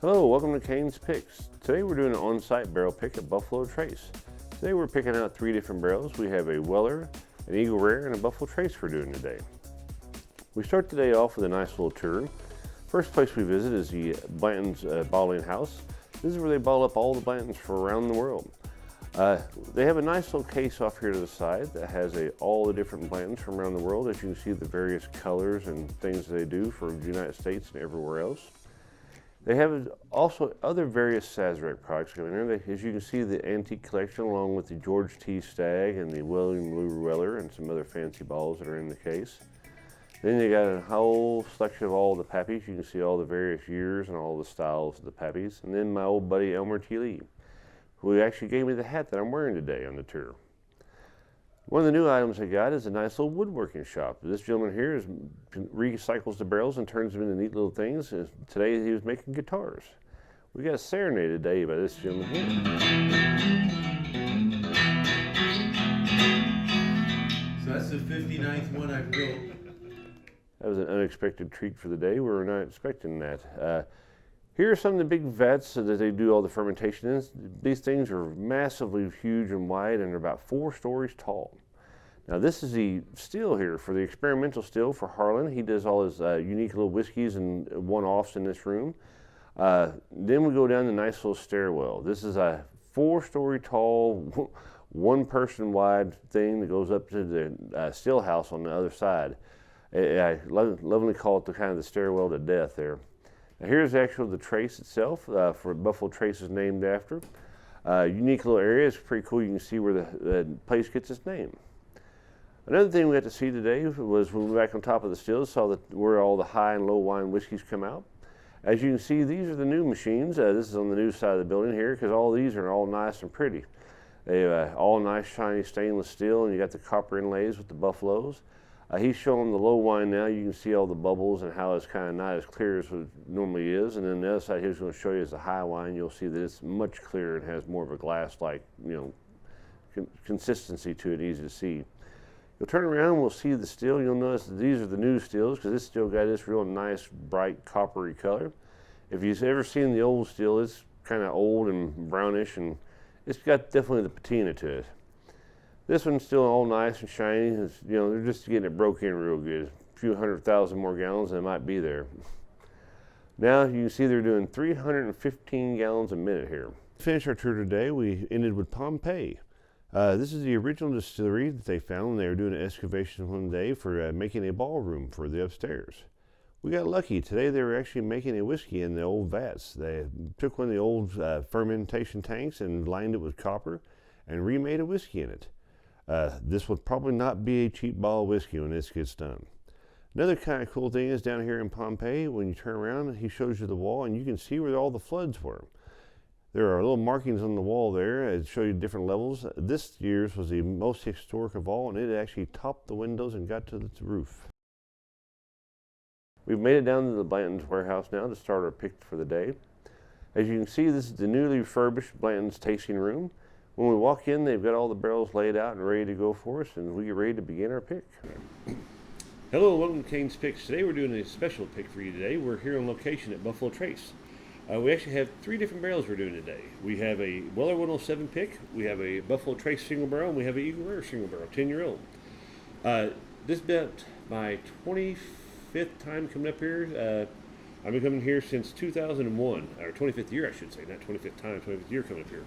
Hello, welcome to Kane's Picks. Today we're doing an on-site barrel pick at Buffalo Trace. Today we're picking out 3 different barrels. We have a Weller, an Eagle Rare, and a Buffalo Trace we're doing today. We start the day off with a nice little tour. First place we visit is the Blanton's bottling house. This is where they bottle up all the Blantons for around the world. They have a nice little case off here to the side that has all the different Blantons from around the world. As you can see, the various colors and things they do for the United States and everywhere else. They have also other various Sazerac products coming in. As you can see, the antique collection along with the George T. Stagg and the William Blue Weller and some other fancy bottles that are in the case. Then they got a whole selection of all the Pappies. You can see all the various years and all the styles of the Pappies. And then my old buddy Elmer T. Lee, who actually gave me the hat that I'm wearing today on the tour. One of the new items I got is a nice little woodworking shop. This gentleman here recycles the barrels and turns them into neat little things. Today he was making guitars. We got a serenade today by this gentleman here. So that's the 59th one I've built. That was an unexpected treat for the day. We were not expecting that. Here are some of the big vats that they do all the fermentation in. These things are massively huge and wide, and they're about 4 stories tall. Now this is the still here for the experimental still for Harlan. He does all his unique little whiskeys and one-offs in this room. Then we go down the nice little stairwell. This is a 4-story tall, 1-person wide thing that goes up to the still house on the other side. I lovingly call it the kind of the stairwell to death there. Now here's actually the Trace itself, for Buffalo Trace is named after. Unique little area. It's pretty cool. You can see where the place gets its name. Another thing we got to see today was when we were back on top of the stills, saw where all the high and low wine whiskeys come out. As you can see, these are the new machines. This is on the new side of the building here because all these are all nice and pretty. They all nice shiny stainless steel, and you got the copper inlays with the buffaloes. He's showing the low wine now. You can see all the bubbles and how it's kind of not as clear as it normally is. And then the other side he's going to show you is the high wine. You'll see that it's much clearer and has more of a glass-like, consistency to it, easy to see. You'll turn around and we'll see the still. You'll notice that these are the new stills because this still got this real nice, bright, coppery color. If you've ever seen the old still, it's kind of old and brownish, and it's got definitely the patina to it. This one's still all nice and shiny. They're just getting it broke in real good. A few 100,000 more gallons and it might be there. Now you can see they're doing 315 gallons a minute here. To finish our tour today, we ended with Pompeii. This is the original distillery that they found when they were doing an excavation one day for making a ballroom for the upstairs. We got lucky. Today they were actually making a whiskey in the old vats. They took one of the old fermentation tanks and lined it with copper and remade a whiskey in it. This will probably not be a cheap bottle of whiskey when this gets done. Another kind of cool thing is down here in Pompeii, when you turn around, he shows you the wall and you can see where all the floods were. There are little markings on the wall there that show you different levels. This year's was the most historic of all, and it actually topped the windows and got to the roof. We've made it down to the Blanton's warehouse now to start our pick for the day. As you can see, this is the newly refurbished Blanton's tasting room. When we walk in, they've got all the barrels laid out and ready to go for us, and we get ready to begin our pick. Hello, welcome to Kane's Picks. Today we're doing a special pick for you today. We're here on location at Buffalo Trace. We actually have 3 different barrels we're doing today. We have a Weller 107 pick, we have a Buffalo Trace single barrel, and we have an Eagle Rare single barrel, 10-year-old. This has been my 25th time coming up here. I've been coming here since 2001, or 25th year I should say, not 25th time, 25th year coming up here.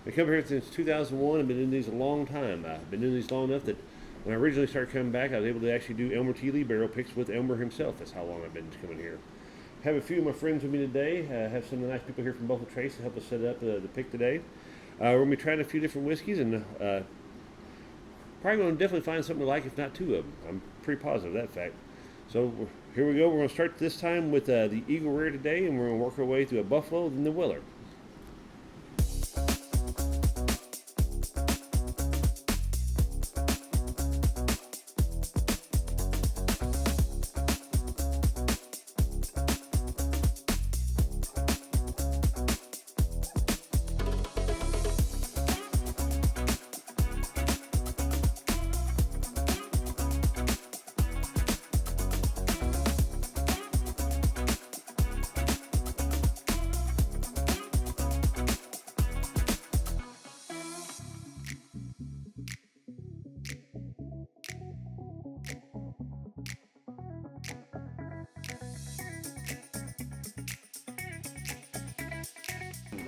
I've come here since 2001 and been doing these a long time. I've been doing these long enough that when I originally started coming back, I was able to actually do Elmer T. Lee barrel picks with Elmer himself. That's how long I've been coming here. Have a few of my friends with me today. Have some of the nice people here from Buffalo Trace to help us set up the pick today. We're going to be trying a few different whiskeys and probably going to definitely find something to like, if not 2 of them. I'm pretty positive of that fact. So here we go. We're going to start this time with the Eagle Rare today, and we're going to work our way through a Buffalo and the Weller.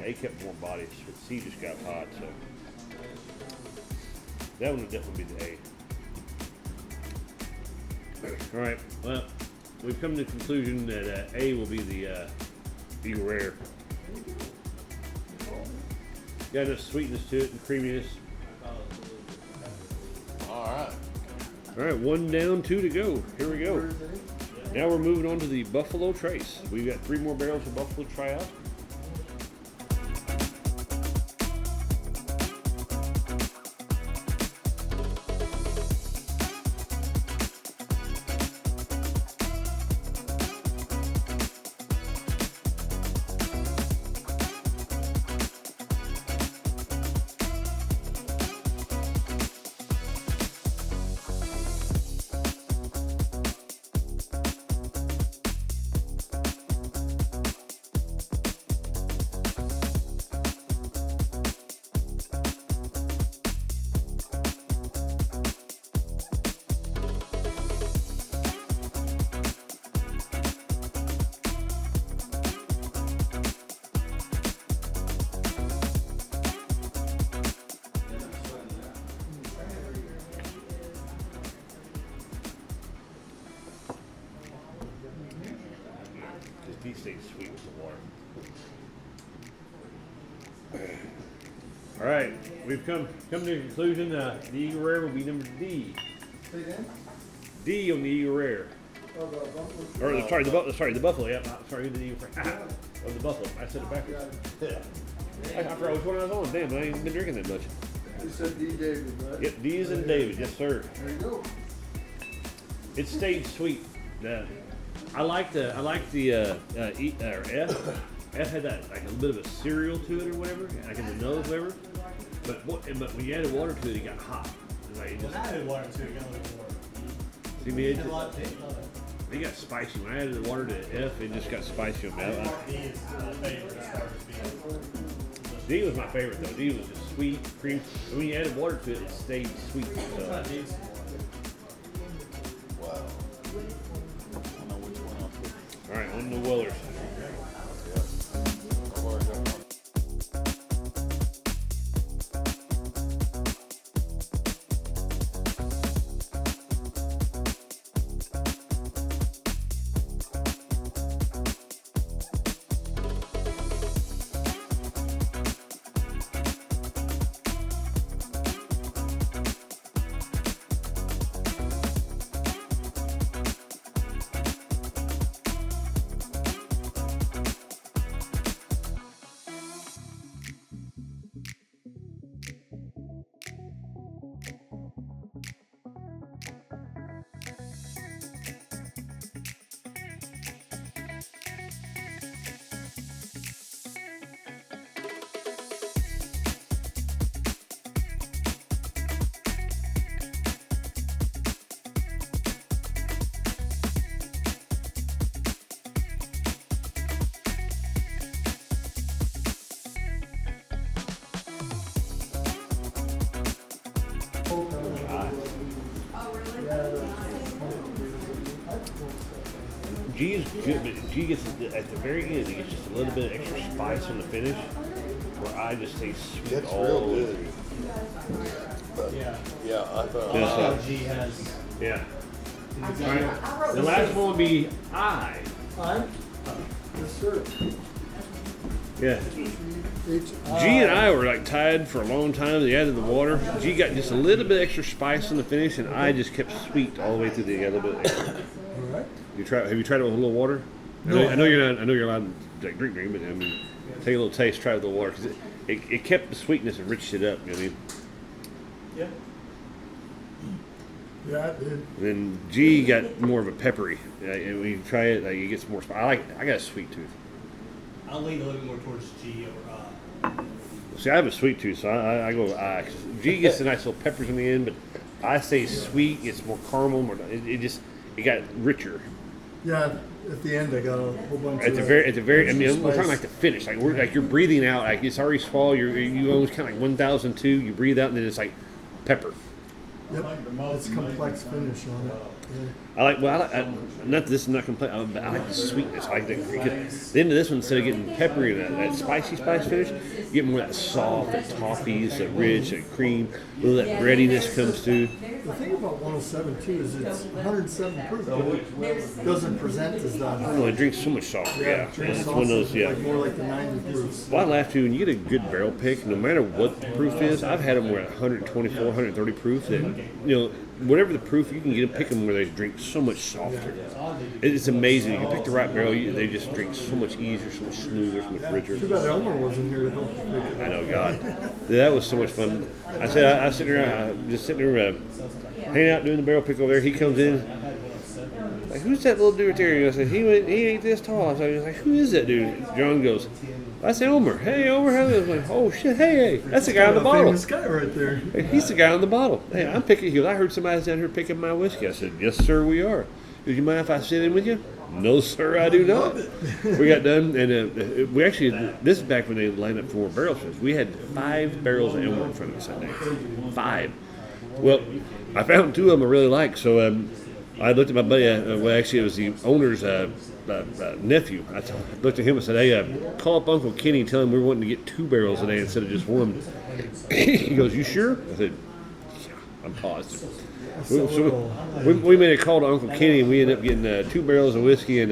A kept more bodies, but C just got hot. So that one would definitely be the A. All right. Well, we've come to the conclusion that A will be the Eagle Rare. Got enough sweetness to it and creaminess. All right. All right, 1 down, 2 to go. Here we go. Now we're moving on to the Buffalo Trace. We've got 3 more barrels of Buffalo to try out. These stay sweet with the water. All right, we've come to the conclusion. The Eagle Rare will be number D. D on the Eagle Rare. Or the Buffalo. Yeah, sorry, the Eagle Rare. Oh, the Buffalo. I said it backwards. I forgot which one I was on. Damn, I ain't been drinking that much. You said D. David, right? Yep, D is in David. Yes, sir. There you go. It stayed sweet. I like the E or F. F had that like a little bit of a cereal to it or whatever, like in the nose, whatever. But when you added water to it, it got hot. Like it just, I added water to it, got a little more. see me, It it got spicy. When I added the water to F, it just got spicy on me. D is my favorite as far as being. D was my favorite though. D was just sweet, cream. And when you added water to it, it stayed sweet. So, Wow. I don't know which one else. all right, on the Wellers. G is good, but G gets at the very end. It gets just a little bit of extra spice on the finish, where I just taste sweet It's all real over. good. But, Yeah. yeah, I thought. Yeah, so- G has. Yeah. All right. The last one will be I. Aye? Yes, sir. Yeah. H. G and I were like tied for a long time. They added the water. G got just a little bit extra spice in the finish, and I just kept sweet all the way through the other bit. Extra. All right. Have you tried it with a little water? No. I know you're not. I know you're allowed to like, drink, but I mean, take a little taste. Try it with the water because it kept the sweetness and riched it up. You know what I mean? Yeah. Yeah, it did. And then G got more of a peppery. And when you try it, like, it gets more spicy. I got a sweet tooth. I'll lean a little bit more towards G over See, I have a sweet tooth, so I go with I. 'Cause G gets the nice little peppers in the end, but I say sweet. It's more caramel. It got richer. Yeah, at the end I got a whole bunch At of the very. I mean, extra we're talking spice. like the finish. Like you're breathing out. Like it's already swallowed. You almost kind of like 1002. You breathe out, and then it's like pepper. Yep, it's complex finish on it. I like, well, not this is not complaint, but I like the sweetness. I like the end of this one, instead of getting peppery and that spicy spice finish, you get more of that soft, that toffees, that rich, that cream, a little of that breadiness comes through. The thing about 107 too is it's 107 proof, but it doesn't present as that. Oh, it drinks so much softer, yeah. it drinks It's one of those, sauces, yeah. like more like the 90 proofs. Well, I laugh too, when you get a good barrel pick, no matter what the proof is, I've had them where 124, 130 proof, that, you know, whatever the proof, you can get them, pick them where they drink so much softer. It's amazing. You can pick the right barrel, they just drink so much easier, so much smoother, so much richer. Too bad Elmer wasn't here to help you pick it. I know, God. That was so much fun. I said, I was sitting there, just sitting there, hanging out doing the barrel pick over there. He comes in, like, who's that little dude right there? And I said, he ain't this tall. I was like, who is that dude? John goes, I said, Elmer. Hey, Elmer. I was like, oh, shit, hey, that's the guy on the bottle. Famous guy right there. Hey, he's the guy on the bottle. Hey, I'm picking. He goes, I heard somebody's down here picking my whiskey. I said, yes, sir, we are. Would you mind if I sit in with you? No, sir, I do not. We got done, and we actually, this is back when they lined up for more barrel shows. We had 5 barrels of Elmer in front of us that day. 5. Well, I found 2 of them I really liked, so I looked at my buddy. Well, actually, it was the owner's nephew. I looked at him and said, hey, call up Uncle Kenny and tell him we're wanting to get 2 barrels a day instead of just 1. He goes, you sure? I said, yeah, I'm positive. So we made a call to Uncle Kenny, and we ended up getting 2 barrels of whiskey, and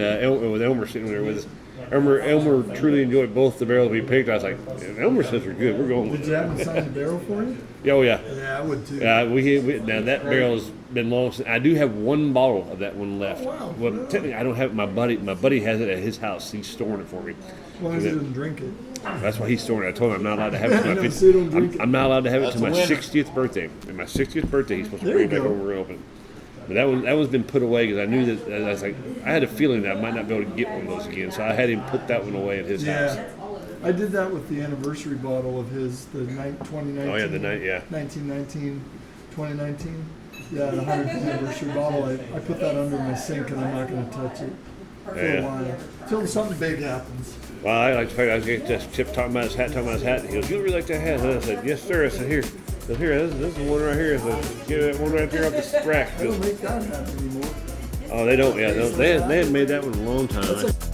with Elmer sitting there with us. Elmer truly enjoyed both the barrels we picked. I was like, Elmer says we're good. We're going with Did you have him sign the barrel for you? Oh, yeah. Yeah, I would too. We now that barrel has been long since. I do have 1 bottle of that one left. wow. Well, technically, I don't have it. My buddy has it at his house. He's storing it for me. As long as he doesn't drink it. That's why he's storing it. I told him I'm not allowed to have it. No, so you don't drink it. I'm not allowed to have it That's to a my winner. 60th birthday. And my 60th birthday, he's supposed to There bring it you back go. over and open it. But that one's been put away because I knew that I was like, I had a feeling that I might not be able to get one of those again, so I had him put that one away at his house. Yeah. I did that with the anniversary bottle of his, the 2019. Oh yeah, the night, yeah. 1919, 2019. Yeah, the 100th anniversary bottle. I put that under my sink and I'm not going to touch it for Yeah. a while. Until something big happens. Well, I like the fact I was getting this Chip talking about his hat, and he goes, you really like that hat? And I said, yes, sir. I said, here. I said, here, this is the one right here. I said, get that one right there off the rack. They don't make that happen anymore. Oh, they don't, yeah. They hadn't made that one in a long time. That's like